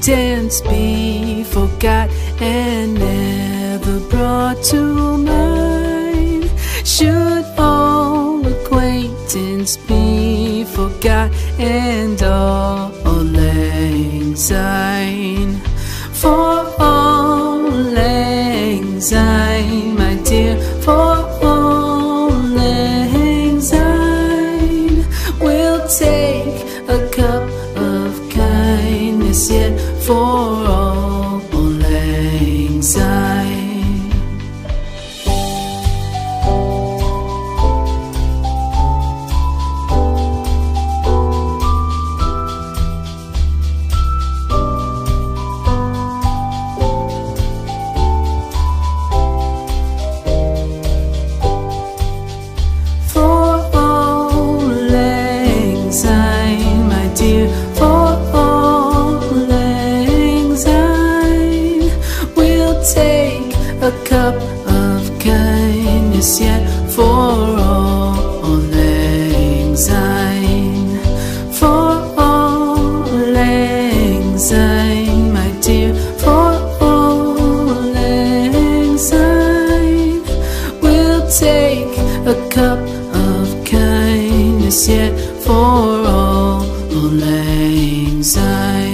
acquaintance be forgot and never brought to mind? Should all acquaintance be forgot and all lang syne? For all lang syne, my dear, for all lang syne, we'll take a cup of kindness yet for all lang syne. A cup of kindness yet for all lang syne. For all lang syne, my dear, for all lang syne, we'll take a cup of kindness yet for all lang syne.